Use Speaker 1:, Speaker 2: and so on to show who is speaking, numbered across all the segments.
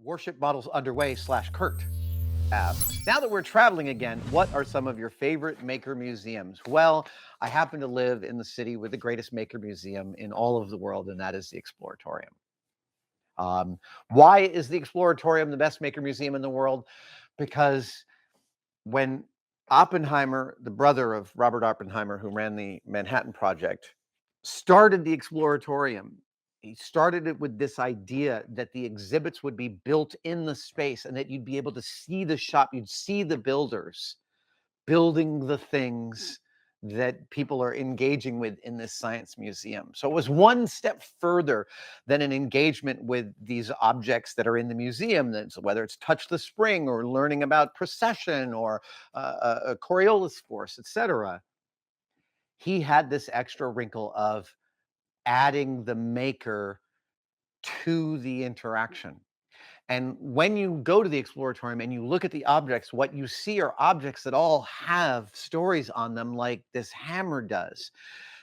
Speaker 1: Warship Models Underway /Kurt asks, now that we're traveling again, what are some of your favorite maker museums? Well, I happen to live in the city with the greatest maker museum in all of the world, and that is the Exploratorium. Why is the Exploratorium the best maker museum in the world? Because when Oppenheimer, the brother of Robert Oppenheimer, who ran the Manhattan Project, started the Exploratorium, he started it with this idea that the exhibits would be built in the space and that you'd be able to see the shop, you'd see the builders building the things that people are engaging with in this science museum. So it was one step further than an engagement with these objects that are in the museum, that's whether it's touch the spring or learning about precession or a Coriolis force, etc. He had this extra wrinkle of adding the maker to the interaction. And when you go to the Exploratorium and you look at the objects, what you see are objects that all have stories on them, like this hammer does.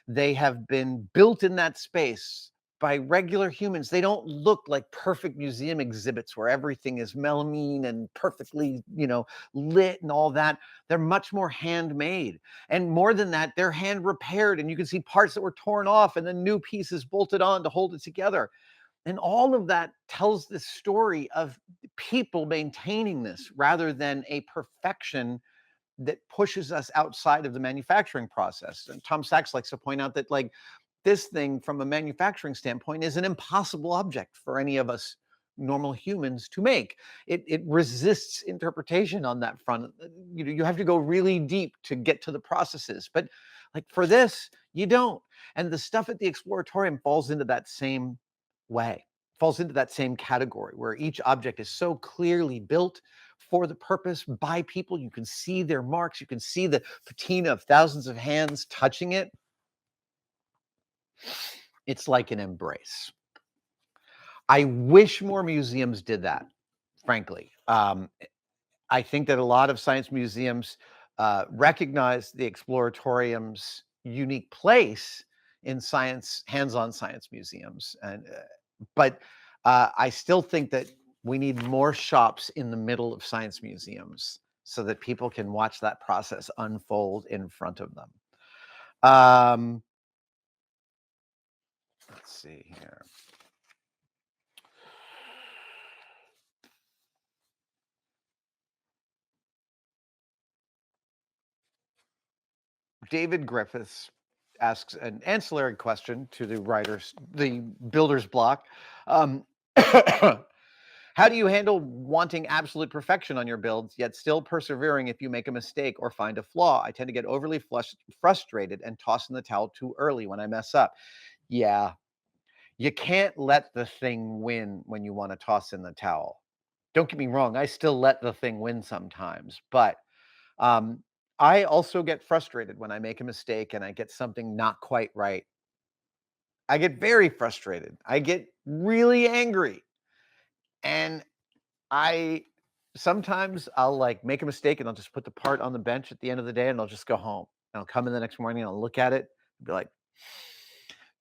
Speaker 1: They have been built in that space by regular humans. They don't look like perfect museum exhibits where everything is melamine and perfectly, lit and all that. They're much more handmade. And more than that, they're hand repaired. And you can see parts that were torn off and then new pieces bolted on to hold it together. And all of that tells this story of people maintaining this rather than a perfection that pushes us outside of the manufacturing process. And Tom Sachs likes to point out that, like, this thing from a manufacturing standpoint is an impossible object for any of us normal humans to make. It resists interpretation on that front. You have to go really deep to get to the processes. But like for this, you don't. And the stuff at the Exploratorium falls into that same way, falls into that same category where each object is so clearly built for the purpose by people. You can see their marks. You can see the patina of thousands of hands touching it. It's like an embrace. I wish more museums did that, frankly. I think that a lot of science museums recognize the Exploratorium's unique place in science, hands-on science museums. But I still think that we need more shops in the middle of science museums so that people can watch that process unfold in front of them. Let's see here. David Griffiths asks an ancillary question to the builder's block. How do you handle wanting absolute perfection on your builds, yet still persevering if you make a mistake or find a flaw? I tend to get overly frustrated and toss in the towel too early when I mess up. Yeah, you can't let the thing win when you want to toss in the towel. Don't get me wrong, I still let the thing win sometimes, but I also get frustrated when I make a mistake and I get something not quite right. I get very frustrated. I get really angry. And sometimes I'll like make a mistake and I'll just put the part on the bench at the end of the day and I'll just go home. And I'll come in the next morning and I'll look at it and be like,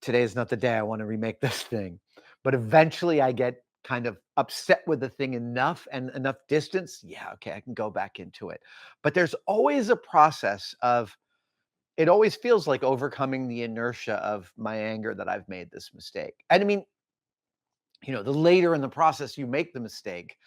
Speaker 1: today is not the day I want to remake this thing. But eventually I get kind of upset with the thing enough and enough distance. Yeah, okay, I can go back into it. But there's always a process of, it always feels like overcoming the inertia of my anger that I've made this mistake. And I mean, the later in the process you make the mistake.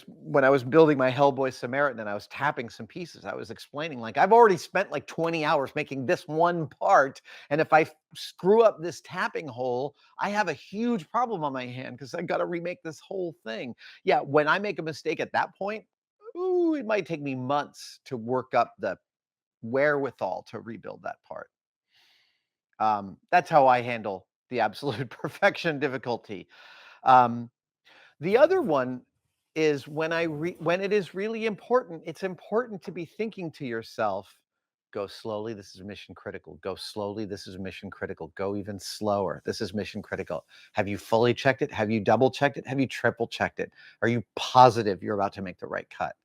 Speaker 1: When I was building my Hellboy Samaritan and I was tapping some pieces, I was explaining, like, I've already spent like 20 hours making this one part. And if I screw up this tapping hole, I have a huge problem on my hand because I got to remake this whole thing. Yeah, when I make a mistake at that point, it might take me months to work up the wherewithal to rebuild that part. That's how I handle the absolute perfection difficulty. The other one is when it is really important. It's important to be thinking to yourself, go slowly, this is mission critical. Go slowly, this is mission critical. Go even slower, this is mission critical. Have you fully checked it? Have you double checked it? Have you triple checked it? Are you positive you're about to make the right cut?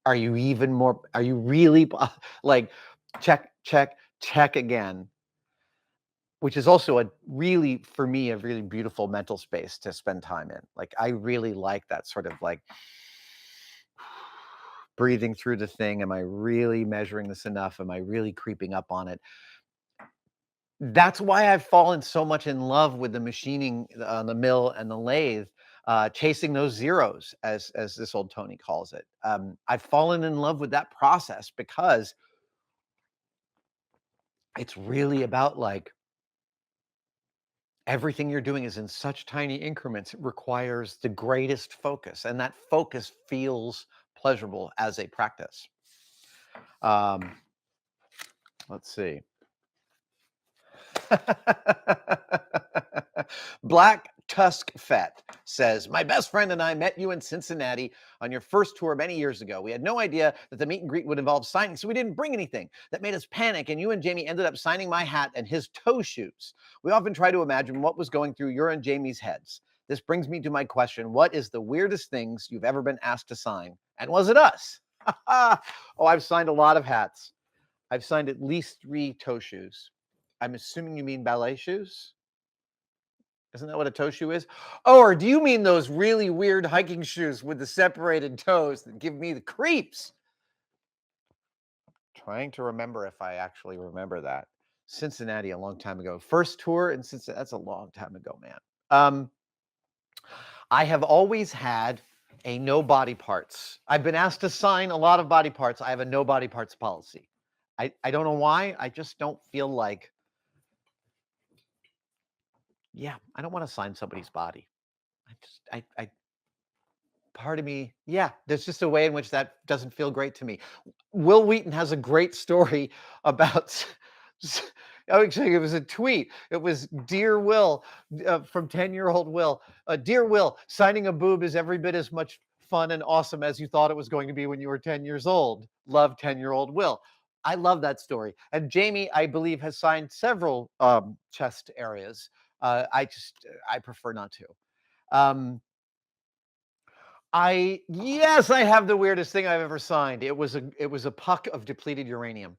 Speaker 1: Are you really like check again? which is also a really, for me, a really beautiful mental space to spend time in. Like, I really like that sort of like breathing through the thing. Am I really measuring this enough? Am I really creeping up on it? That's why I've fallen so much in love with the machining on the mill and the lathe, chasing those zeros, as this old Tony calls it. I've fallen in love with that process because it's really about like everything you're doing is in such tiny increments. It requires the greatest focus, and that focus feels pleasurable as a practice. Let's see. Black Tusk Fett says, my best friend and I met you in Cincinnati on your first tour many years ago. We had no idea that the meet and greet would involve signing, so we didn't bring anything. That made us panic, and you and Jamie ended up signing my hat and his toe shoes. We often try to imagine what was going through your and Jamie's heads. This brings me to my question. What is the weirdest things you've ever been asked to sign? And was it us? Oh, I've signed a lot of hats. I've signed at least 3 toe shoes. I'm assuming you mean ballet shoes? Isn't that what a toe shoe is? Oh, or do you mean those really weird hiking shoes with the separated toes that give me the creeps? Trying to remember if I actually remember that. Cincinnati, a long time ago. First tour in Cincinnati, that's a long time ago, man. I have always had a no body parts. I've been asked to sign a lot of body parts. I have a no body parts policy. I don't know why. I just don't feel like, yeah, I don't want to sign somebody's body. Part of me, yeah, there's just a way in which that doesn't feel great to me. Will Wheaton has a great story about, actually, it was a tweet. It was Dear Will, from 10-year-old Will. Dear Will, signing a boob is every bit as much fun and awesome as you thought it was going to be when you were 10 years old. Love, 10-year-old Will. I love that story. And Jamie, I believe, has signed several chest areas. I prefer not to. Yes, I have the weirdest thing I've ever signed. It was a puck of depleted uranium.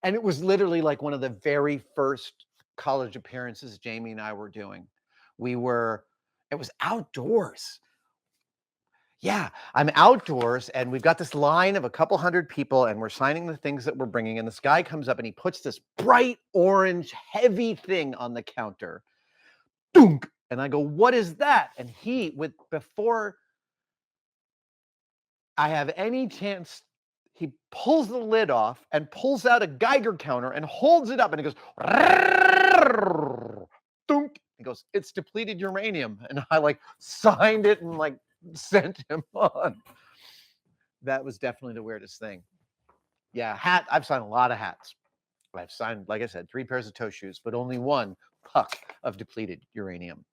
Speaker 1: And it was literally like one of the very first college appearances Jamie and I were doing. It was outdoors. Yeah, I'm outdoors and we've got this line of a couple hundred people and we're signing the things that we're bringing. And this guy comes up and he puts this bright orange heavy thing on the counter. Dunk! And I go, what is that? And before I have any chance, he pulls the lid off and pulls out a Geiger counter and holds it up and it goes, dunk. He goes, it's depleted uranium. And I like signed it and like sent him on. That was definitely the weirdest thing. Yeah, hat. I've signed a lot of hats. I've signed, like I said, 3 pairs of toe shoes, but only 1 puck of depleted uranium.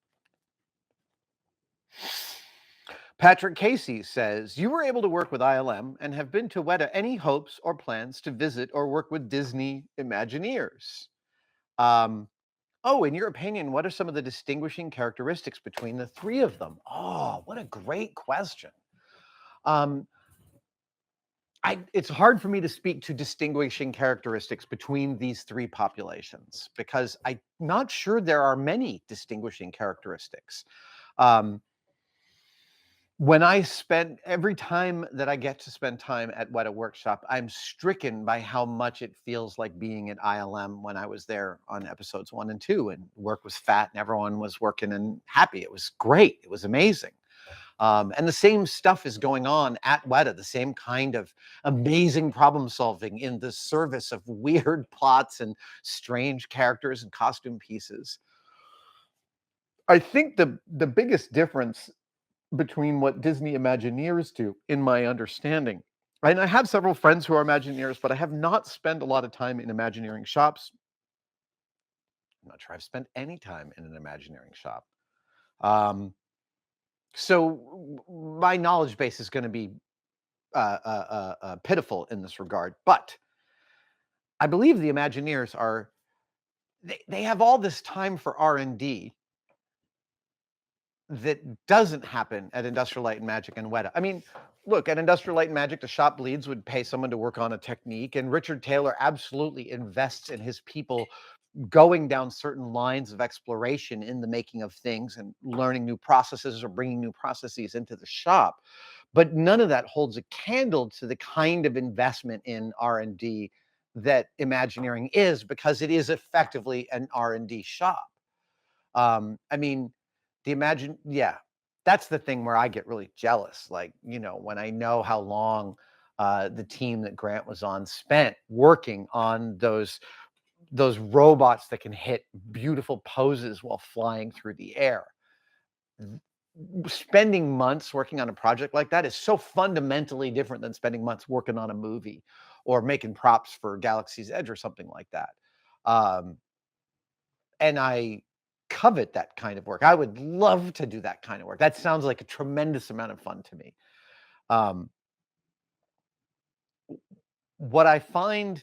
Speaker 1: Patrick Casey says, you were able to work with ILM and have been to Weta. Any hopes or plans to visit or work with Disney Imagineers? In your opinion, what are some of the distinguishing characteristics between the 3 of them? Oh, what a great question. It's hard for me to speak to distinguishing characteristics between these 3 populations because I'm not sure there are many distinguishing characteristics. When every time that I get to spend time at Weta Workshop, I'm stricken by how much it feels like being at ILM when I was there on episodes 1 and 2, and work was fat and everyone was working and happy. It was great. It was amazing. And the same stuff is going on at Weta, the same kind of amazing problem solving in the service of weird plots and strange characters and costume pieces. I think the biggest difference between what Disney Imagineers do, in my understanding. And I have several friends who are Imagineers, but I have not spent a lot of time in Imagineering shops. I'm not sure I've spent any time in an Imagineering shop. So my knowledge base is going to be pitiful in this regard. But I believe the Imagineers they have all this time for R&D that doesn't happen at Industrial Light and Magic and Weta. I mean, look, at Industrial Light and Magic, the shop leads would pay someone to work on a technique, and Richard Taylor absolutely invests in his people going down certain lines of exploration in the making of things and learning new processes or bringing new processes into the shop. But none of that holds a candle to the kind of investment in R&D that Imagineering is, because it is effectively an R&D shop. I mean, that's the thing where I get really jealous. Like, when I know how long the team that Grant was on spent working on those robots that can hit beautiful poses while flying through the air. Spending months working on a project like that is so fundamentally different than spending months working on a movie or making props for Galaxy's Edge or something like that. And I covet that kind of work. I would love to do that kind of work. That sounds like a tremendous amount of fun to me. What I find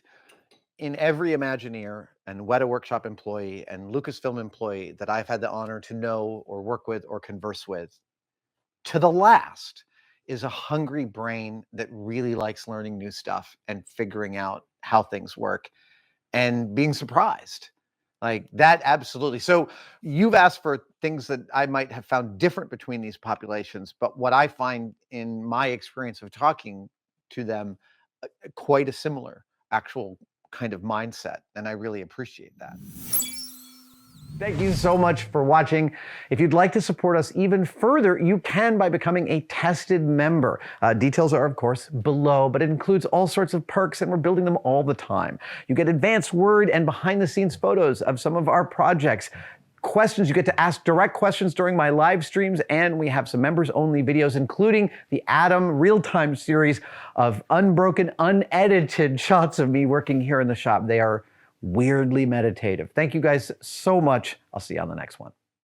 Speaker 1: in every Imagineer and Weta Workshop employee and Lucasfilm employee that I've had the honor to know or work with or converse with, to the last, is a hungry brain that really likes learning new stuff and figuring out how things work and being surprised. Like that, absolutely. So you've asked for things that I might have found different between these populations, but what I find in my experience of talking to them, quite a similar actual kind of mindset, and I really appreciate that. Thank you so much for watching. If you'd like to support us even further, you can by becoming a tested member. Details are, of course, below, but it includes all sorts of perks, and we're building them all the time. You get advanced word and behind-the-scenes photos of some of our projects. Questions, you get to ask direct questions during my live streams, and we have some members-only videos, including the Adam real-time series of unbroken, unedited shots of me working here in the shop. They are weirdly meditative. Thank you guys so much. I'll see you on the next one.